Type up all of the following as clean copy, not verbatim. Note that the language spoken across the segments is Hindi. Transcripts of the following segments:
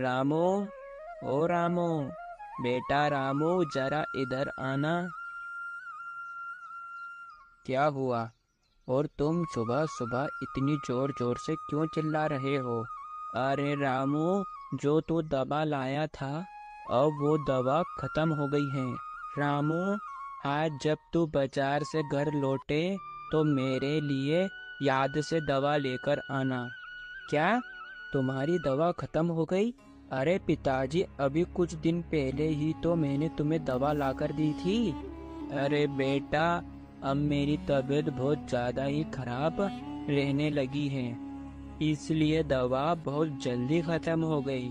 रामू, ओ रामू, बेटा रामू, जरा इधर आना। क्या हुआ? और तुम सुबह सुबह इतनी जोर जोर से क्यों चिल्ला रहे हो? अरे रामू, जो तू दवा लाया था, अब वो दवा खत्म हो गई है। रामू, आज जब तू बाजार से घर लौटे तो मेरे लिए याद से दवा लेकर आना। क्या? तुम्हारी दवा खत्म हो गई? अरे पिताजी, अभी कुछ दिन पहले ही तो मैंने तुम्हें दवा लाकर दी थी। अरे बेटा, अब मेरी तबीयत बहुत ज़्यादा ही खराब रहने लगी है, इसलिए दवा बहुत जल्दी ख़त्म हो गई।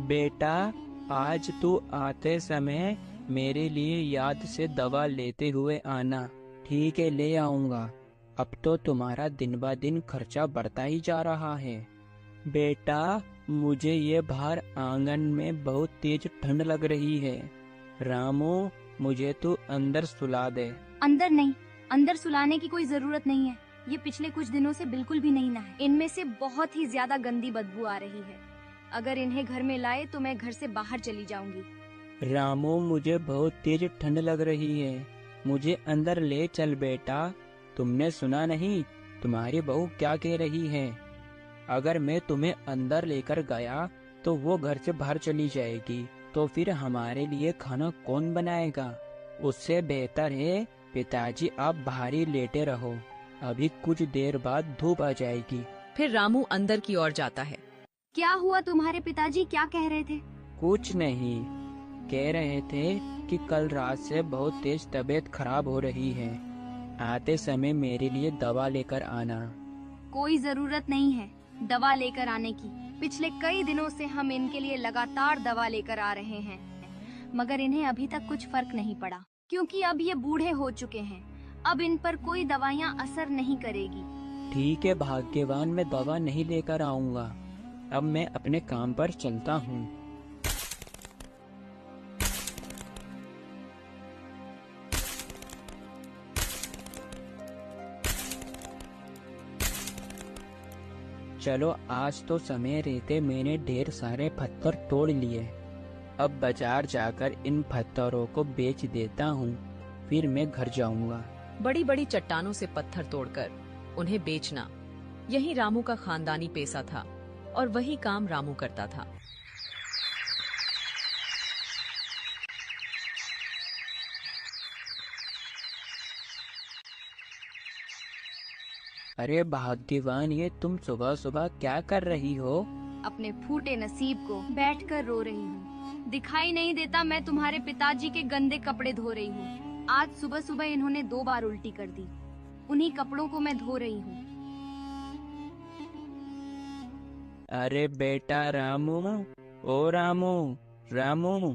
बेटा, आज तू आते समय मेरे लिए याद से दवा लेते हुए आना। ठीक है, ले आऊँगा। अब तो तुम्हारा दिन ब दिन खर्चा बढ़ता ही जा रहा है। बेटा, मुझे ये बाहर आंगन में बहुत तेज ठंड लग रही है। रामू, मुझे तू अंदर सुला दे। अंदर नहीं, अंदर सुलाने की कोई जरूरत नहीं है। ये पिछले कुछ दिनों से बिल्कुल भी नहीं नहाए। इनमें से बहुत ही ज्यादा गंदी बदबू आ रही है। अगर इन्हें घर में लाए तो मैं घर से बाहर चली जाऊंगी। रामू, मुझे बहुत तेज ठंड लग रही है, मुझे अंदर ले चल बेटा। तुमने सुना नहीं तुम्हारी बहू क्या कह रही है? अगर मैं तुम्हें अंदर लेकर गया तो वो घर से बाहर चली जाएगी, तो फिर हमारे लिए खाना कौन बनाएगा? उससे बेहतर है पिताजी आप बाहर ही लेटे रहो, अभी कुछ देर बाद धूप आ जाएगी। फिर रामू अंदर की ओर जाता है। क्या हुआ? तुम्हारे पिताजी क्या कह रहे थे? कुछ नहीं, कह रहे थे कि कल रात से बहुत तेज तबीयत खराब हो रही है, आते समय मेरे लिए दवा लेकर आना। कोई जरूरत नहीं है दवा लेकर आने की। पिछले कई दिनों से हम इनके लिए लगातार दवा लेकर आ रहे हैं, मगर इन्हें अभी तक कुछ फर्क नहीं पड़ा, क्योंकि अब ये बूढ़े हो चुके हैं। अब इन पर कोई दवाइयाँ असर नहीं करेगी। ठीक है भाग्यवान, मैं दवा नहीं लेकर आऊंगा। अब मैं अपने काम पर चलता हूँ। चलो, आज तो समय रहते मैंने ढेर सारे पत्थर तोड़ लिए। अब बाजार जाकर इन पत्थरों को बेच देता हूँ, फिर मैं घर जाऊंगा। बड़ी बड़ी चट्टानों से पत्थर तोड़कर उन्हें बेचना, यही रामू का खानदानी पेशा था और वही काम रामू करता था। अरे भाग्यवान, ये तुम सुबह सुबह क्या कर रही हो? अपने फूटे नसीब को बैठकर रो रही हूँ। दिखाई नहीं देता मैं तुम्हारे पिताजी के गंदे कपड़े धो रही हूँ। आज सुबह सुबह इन्होंने 2 बार उल्टी कर दी, उन्हीं कपड़ों को मैं धो रही हूँ। अरे बेटा रामू, ओ रामू, रामू,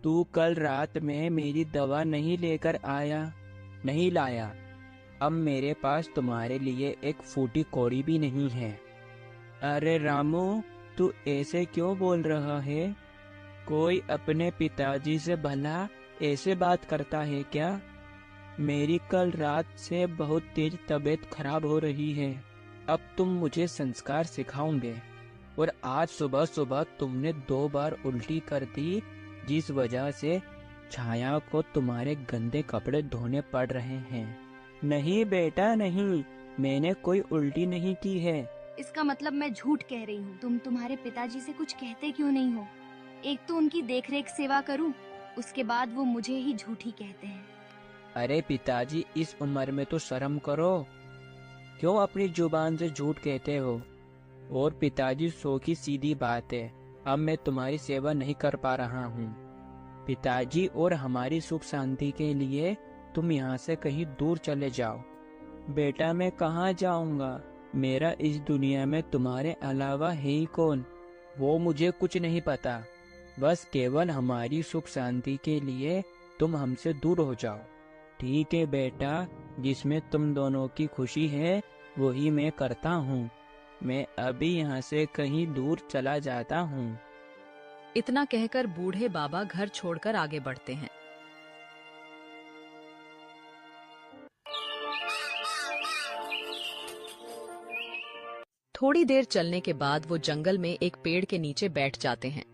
तू कल रात में मेरी दवा नहीं लेकर आया, नहीं लाया। अब मेरे पास तुम्हारे लिए एक फूटी कौड़ी भी नहीं है। अरे रामू, तू ऐसे क्यों बोल रहा है? कोई अपने पिताजी से भला ऐसे बात करता है क्या? मेरी कल रात से बहुत तेज तबीयत खराब हो रही है। अब तुम मुझे संस्कार सिखाओगे, और आज सुबह सुबह तुमने 2 बार उल्टी कर दी, जिस वजह से छाया को तुम्हारे गंदे कपड़े धोने पड़ रहे हैं। नहीं बेटा नहीं, मैंने कोई उल्टी नहीं की है। इसका मतलब मैं झूठ कह रही हूँ। तुम तुम्हारे पिताजी से कुछ कहते क्यों नहीं हो? एक तो उनकी देखरेख सेवा करूँ, उसके बाद वो मुझे ही झूठी कहते हैं। अरे पिताजी, इस उम्र में तो शर्म करो, क्यों अपनी जुबान से झूठ कहते हो? और पिताजी, सो की सीधी बात है, अब मैं तुम्हारी सेवा नहीं कर पा रहा हूँ। पिताजी, और हमारी सुख शांति के लिए तुम यहाँ से कहीं दूर चले जाओ। बेटा, मैं कहाँ जाऊँगा? मेरा इस दुनिया में तुम्हारे अलावा है ही कौन? वो मुझे कुछ नहीं पता। बस केवल हमारी सुख शांति के लिए तुम हमसे दूर हो जाओ। ठीक है बेटा, जिसमें तुम दोनों की खुशी है वही मैं करता हूँ। मैं अभी यहाँ से कहीं दूर चला जाता हूँ। इतना कहकर बूढ़े बाबा घर छोड़कर आगे बढ़ते हैं। थोड़ी देर चलने के बाद वो जंगल में एक पेड़ के नीचे बैठ जाते हैं।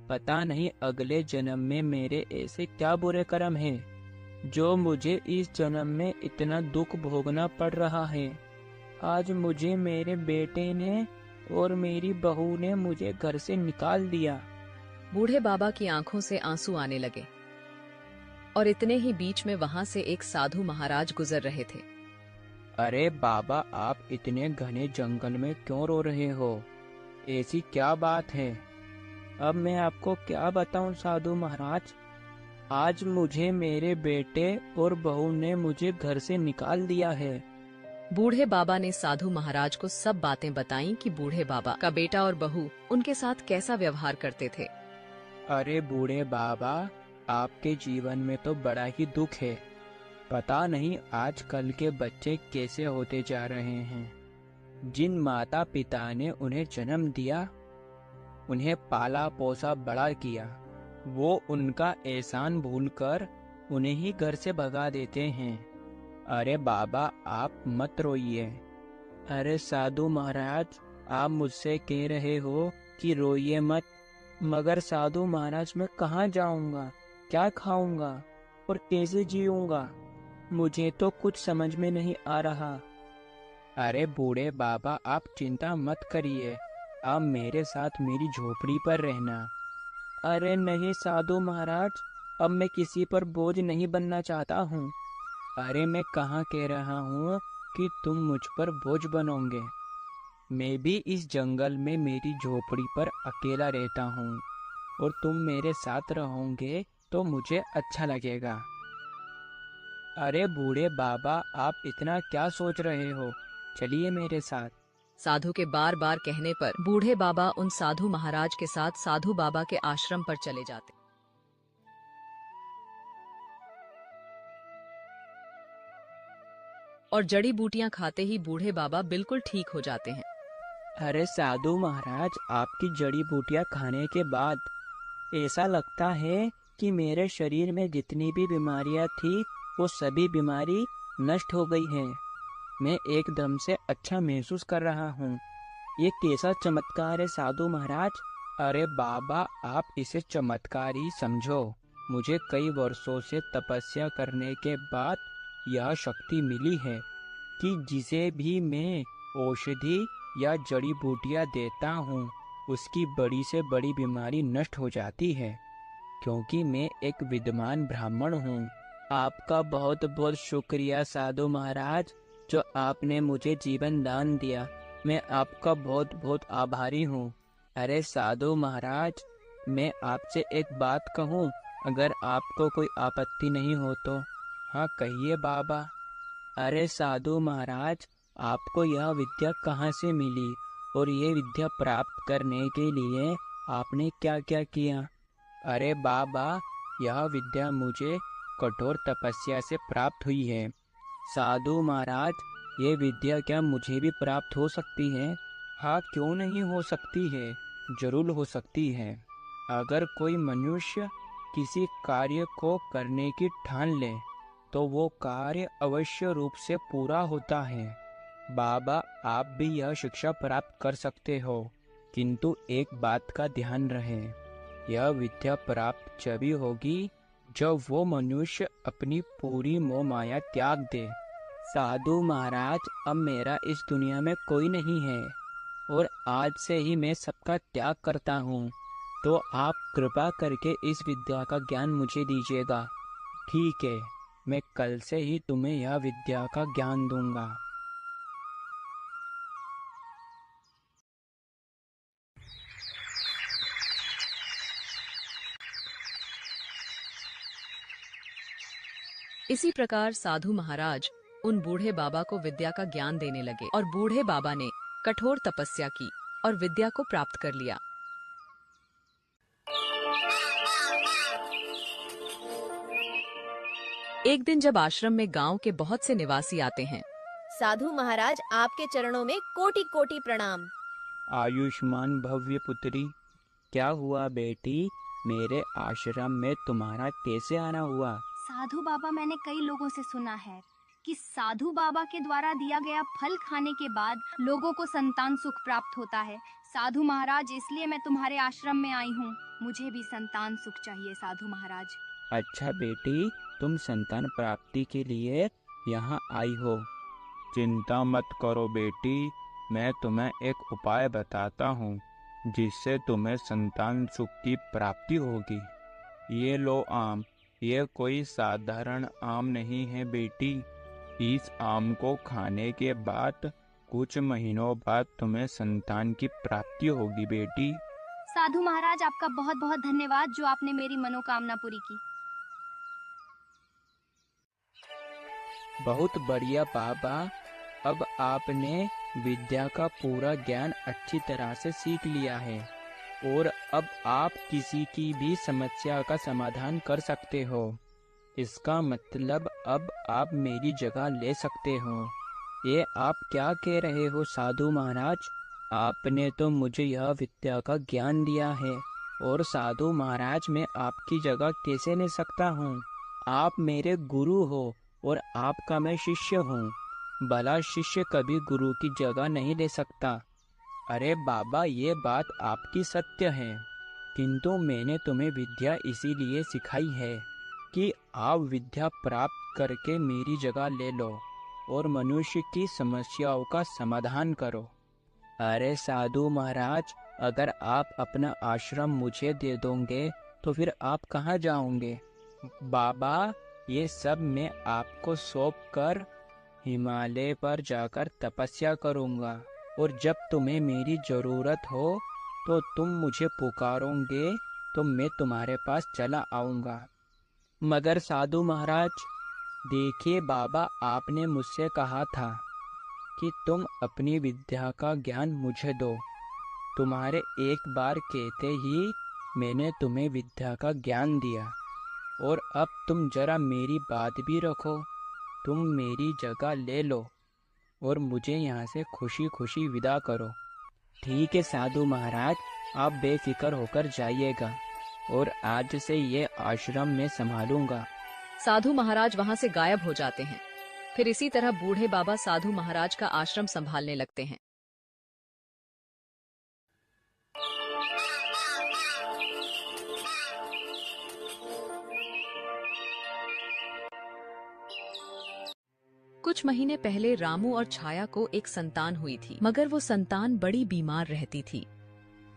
पता नहीं अगले जन्म में मेरे ऐसे क्या बुरे कर्म हैं जो मुझे इस जन्म में इतना दुख भोगना पड़ रहा है। आज मुझे मेरे बेटे ने और मेरी बहू ने मुझे घर से निकाल दिया। बूढ़े बाबा की आंखों से आंसू आने लगे और इतने ही बीच में वहां से एक साधु महाराज गुजर रहे थे। अरे बाबा, आप इतने घने जंगल में क्यों रो रहे हो? ऐसी क्या बात है? अब मैं आपको क्या बताऊं साधु महाराज। आज मुझे मेरे बेटे और बहू ने मुझे घर से निकाल दिया है। बूढ़े बाबा ने साधु महाराज को सब बातें बताईं कि बूढ़े बाबा का बेटा और बहू उनके साथ कैसा व्यवहार करते थे। अरे बूढ़े बाबा, आपके जीवन में तो बड़ा ही दुख है। पता नहीं आजकल के बच्चे कैसे होते जा रहे हैं। जिन माता पिता ने उन्हें जन्म दिया, उन्हें पाला पोसा बड़ा किया, वो उनका एहसान भूलकर उन्हें ही घर से भगा देते हैं। अरे बाबा, आप मत रोइए। अरे साधु महाराज, आप मुझसे कह रहे हो कि रोइए मत, मगर साधु महाराज मैं कहाँ जाऊंगा, क्या खाऊंगा और कैसे जीऊंगा? मुझे तो कुछ समझ में नहीं आ रहा। अरे बूढ़े बाबा, आप चिंता मत करिए, आप मेरे साथ मेरी झोपड़ी पर रहना। अरे नहीं साधु महाराज, अब मैं किसी पर बोझ नहीं बनना चाहता हूँ। अरे मैं कहाँ कह रहा हूँ कि तुम मुझ पर बोझ बनोगे। मैं भी इस जंगल में मेरी झोपड़ी पर अकेला रहता हूँ और तुम मेरे साथ रहोगे तो मुझे अच्छा लगेगा। अरे बूढ़े बाबा, आप इतना क्या सोच रहे हो? चलिए मेरे साथ। साधु के बार बार कहने पर बूढ़े बाबा उन साधु महाराज के साथ साधु बाबा के आश्रम पर चले जाते। और जड़ी बूटियां खाते ही बूढ़े बाबा बिल्कुल ठीक हो जाते हैं। अरे साधु महाराज, आपकी जड़ी बूटियां खाने के बाद ऐसा लगता है कि मेरे शरीर में जितनी भी बीमारियां थी वो सभी बीमारी नष्ट हो गई है। मैं एकदम से अच्छा महसूस कर रहा हूँ। ये कैसा चमत्कार है साधु महाराज? अरे बाबा, आप इसे चमत्कार ही समझो। मुझे कई वर्षों से तपस्या करने के बाद यह शक्ति मिली है कि जिसे भी मैं औषधि या जड़ी बूटियाँ देता हूँ उसकी बड़ी से बड़ी बीमारी नष्ट हो जाती है, क्योंकि मैं एक विद्वान ब्राह्मण हूँ। आपका बहुत बहुत शुक्रिया साधु महाराज, जो आपने मुझे जीवन दान दिया। मैं आपका बहुत बहुत आभारी हूँ। अरे साधु महाराज, मैं आपसे एक बात कहूँ, अगर आपको कोई आपत्ति नहीं हो तो? हाँ कहिए बाबा। अरे साधु महाराज, आपको यह विद्या कहाँ से मिली और ये विद्या प्राप्त करने के लिए आपने क्या क्या किया? अरे बाबा, यह विद्या मुझे कठोर तपस्या से प्राप्त हुई है। साधु महाराज, ये विद्या क्या मुझे भी प्राप्त हो सकती है? हाँ, क्यों नहीं हो सकती है, जरूर हो सकती है। अगर कोई मनुष्य किसी कार्य को करने की ठान ले तो वो कार्य अवश्य रूप से पूरा होता है। बाबा, आप भी यह शिक्षा प्राप्त कर सकते हो, किंतु एक बात का ध्यान रहे, यह विद्या प्राप्त तभी होगी जब वो मनुष्य अपनी पूरी मोह माया त्याग दे। साधु महाराज, अब मेरा इस दुनिया में कोई नहीं है और आज से ही मैं सबका त्याग करता हूँ, तो आप कृपा करके इस विद्या का ज्ञान मुझे दीजिएगा। ठीक है, मैं कल से ही तुम्हें यह विद्या का ज्ञान दूंगा। इसी प्रकार साधु महाराज उन बूढ़े बाबा को विद्या का ज्ञान देने लगे और बूढ़े बाबा ने कठोर तपस्या की और विद्या को प्राप्त कर लिया। एक दिन जब आश्रम में गांव के बहुत से निवासी आते हैं। साधु महाराज, आपके चरणों में कोटि कोटि प्रणाम। आयुष्मान भव्य पुत्री, क्या हुआ बेटी? मेरे आश्रम में तुम्हारा कैसे आना हुआ? साधु बाबा, मैंने कई लोगों से सुना है कि साधु बाबा के द्वारा दिया गया फल खाने के बाद लोगों को संतान सुख प्राप्त होता है। साधु महाराज, इसलिए मैं तुम्हारे आश्रम में आई हूँ। मुझे भी संतान सुख चाहिए साधु महाराज। अच्छा बेटी, तुम संतान प्राप्ति के लिए यहाँ आई हो। चिंता मत करो बेटी, मैं तुम्हें एक उपाय बताता हूँ जिससे तुम्हें संतान सुख की प्राप्ति होगी। ये लो आम। ये कोई साधारण आम नहीं है बेटी। इस आम को खाने के बाद कुछ महीनों बाद तुम्हें संतान की प्राप्ति होगी बेटी। साधु महाराज, आपका बहुत बहुत धन्यवाद जो आपने मेरी मनोकामना पूरी की। बहुत बढ़िया बाबा, अब आपने विद्या का पूरा ज्ञान अच्छी तरह से सीख लिया है और अब आप किसी की भी समस्या का समाधान कर सकते हो। इसका मतलब अब आप मेरी जगह ले सकते हो। ये आप क्या कह रहे हो साधु महाराज? आपने तो मुझे यह विद्या का ज्ञान दिया है और साधु महाराज मैं आपकी जगह कैसे ले सकता हूँ? आप मेरे गुरु हो और आपका मैं शिष्य हूँ। भला शिष्य कभी गुरु की जगह नहीं ले सकता। अरे बाबा, ये बात आपकी सत्य है, किंतु मैंने तुम्हें विद्या इसीलिए सिखाई है कि आप विद्या प्राप्त करके मेरी जगह ले लो और मनुष्य की समस्याओं का समाधान करो। अरे साधु महाराज, अगर आप अपना आश्रम मुझे दे दोगे तो फिर आप कहाँ जाओगे? बाबा, ये सब मैं आपको सौंप कर हिमालय पर जाकर तपस्या करूँगा और जब तुम्हें मेरी ज़रूरत हो तो तुम मुझे पुकारोगे तो मैं तुम्हारे पास चला आऊँगा। मगर साधु महाराज, देखिए बाबा, आपने मुझसे कहा था कि तुम अपनी विद्या का ज्ञान मुझे दो। तुम्हारे एक बार कहते ही मैंने तुम्हें विद्या का ज्ञान दिया और अब तुम जरा मेरी बात भी रखो। तुम मेरी जगह ले लो और मुझे यहाँ से खुशी खुशी विदा करो। ठीक है साधु महाराज, आप बेफिक्र होकर जाइएगा और आज से ये आश्रम में संभालूंगा। साधु महाराज वहाँ से गायब हो जाते हैं। फिर इसी तरह बूढ़े बाबा साधु महाराज का आश्रम संभालने लगते हैं। कुछ महीने पहले रामू और छाया को एक संतान हुई थी, मगर वो संतान बड़ी बीमार रहती थी।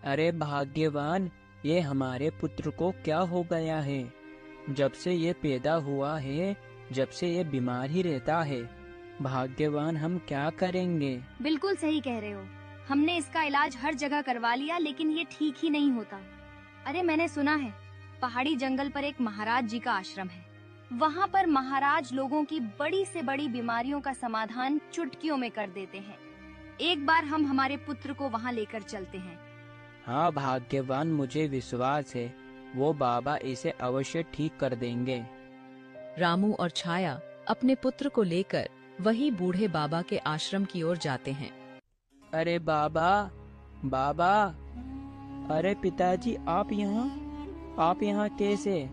अरे भाग्यवान, ये हमारे पुत्र को क्या हो गया है? जब से ये पैदा हुआ है, जब से ये बीमार ही रहता है। भाग्यवान, हम क्या करेंगे? बिल्कुल सही कह रहे हो। हमने इसका इलाज हर जगह करवा लिया लेकिन ये ठीक ही नहीं होता। अरे मैंने सुना है पहाड़ी जंगल पर एक महाराज जी का आश्रम है। वहाँ पर महाराज लोगों की बड़ी से बड़ी बीमारियों का समाधान चुटकियों में कर देते हैं। एक बार हम हमारे पुत्र को वहाँ लेकर चलते हैं। हाँ भाग्यवान, मुझे विश्वास है वो बाबा इसे अवश्य ठीक कर देंगे। रामू और छाया अपने पुत्र को लेकर वही बूढ़े बाबा के आश्रम की ओर जाते हैं। अरे बाबा, बाबा, अरे पिताजी, आप यहाँ कैसे?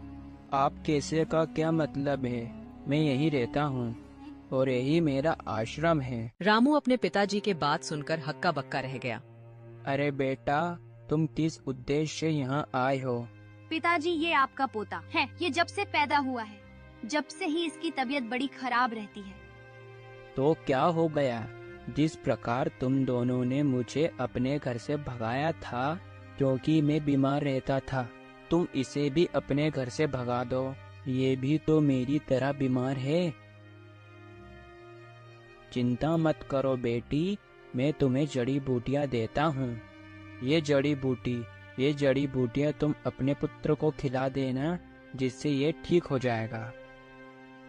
आप कैसे का क्या मतलब है? मैं यही रहता हूँ और यही मेरा आश्रम है। रामू अपने पिताजी के बात सुनकर हक्का बक्का रह गया। अरे बेटा, तुम किस उद्देश्य से यहाँ आए हो? पिताजी, ये आपका पोता है। ये जब से पैदा हुआ है, जब से ही इसकी तबीयत बड़ी खराब रहती है। तो क्या हो गया? जिस प्रकार तुम दोनों ने मुझे अपने घर से भगाया था क्योंकि मैं बीमार रहता था, तुम इसे भी अपने घर से भगा दो। ये भी तो मेरी तरह बीमार है। चिंता मत करो बेटी, मैं तुम्हें जड़ी बूटियाँ देता हूँ। ये जड़ी बूटियाँ तुम अपने पुत्र को खिला देना, जिससे ये ठीक हो जाएगा।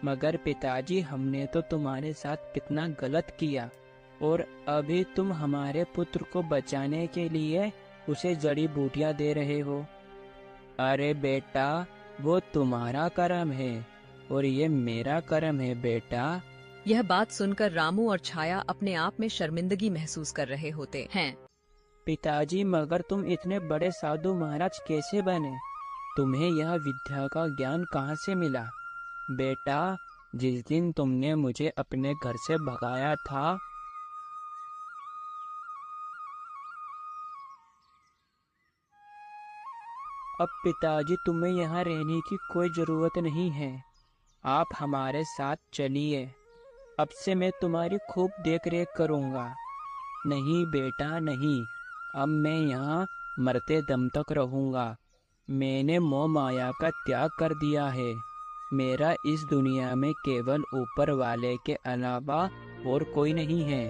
मगर पिताजी, हमने तो तुम्हारे साथ कितना गलत किया और अभी तुम हमारे पुत्र को बचाने के लिए उसे जड़ी बूटियाँ दे रहे हो। अरे बेटा, वो तुम्हारा कर्म है और ये मेरा कर्म है बेटा। यह बात सुनकर रामू और छाया अपने आप में शर्मिंदगी महसूस कर रहे होते हैं। पिताजी, मगर तुम इतने बड़े साधु महाराज कैसे बने? तुम्हें यह विद्या का ज्ञान कहाँ से मिला? बेटा, जिस दिन तुमने मुझे अपने घर से भगाया था, अब पिताजी तुम्हें यहाँ रहने की कोई ज़रूरत नहीं है। आप हमारे साथ चलिए। अब से मैं तुम्हारी खूब देख रेख करूँगा। नहीं बेटा नहीं, अब मैं यहाँ मरते दम तक रहूँगा। मैंने मोह माया का त्याग कर दिया है। मेरा इस दुनिया में केवल ऊपर वाले के अलावा और कोई नहीं है।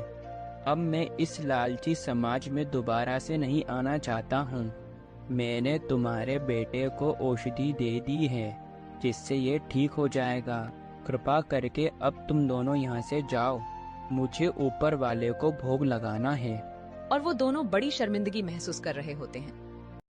अब मैं इस लालची समाज में दोबारा से नहीं आना चाहता हूँ। मैंने तुम्हारे बेटे को औषधि दे दी है, जिससे ये ठीक हो जाएगा। कृपा करके अब तुम दोनों यहाँ से जाओ। मुझे ऊपर वाले को भोग लगाना है। और वो दोनों बड़ी शर्मिंदगी महसूस कर रहे होते हैं।